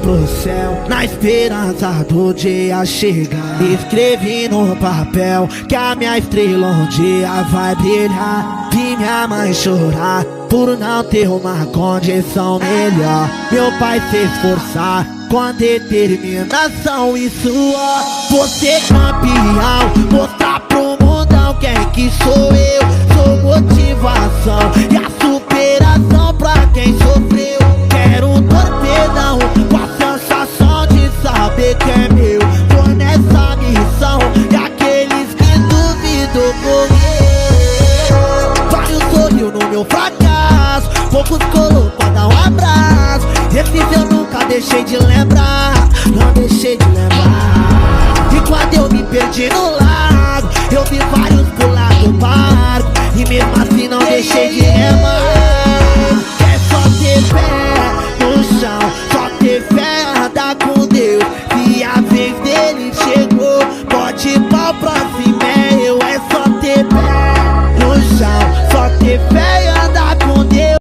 pro céu na esperança do dia chegar. Escrevi no papel que a minha estrela um dia vai brilhar. Vi minha mãe chorar por não ter uma condição melhor. Meu pai se esforçar com determinação e suor. Você campeão, mostrar pro mundão quem que sou eu. Sou motivação e a superação pra quem sofreu. Quero um torpedão com a sensação de saber que é meu. Tô nessa missão e aqueles que duvidam morrer. Vários sorriu no meu fracasso, poucos colocou pra dar um abraço. Esses eu nunca deixei de lembrar, não deixei de lembrar. E quando eu me perdi no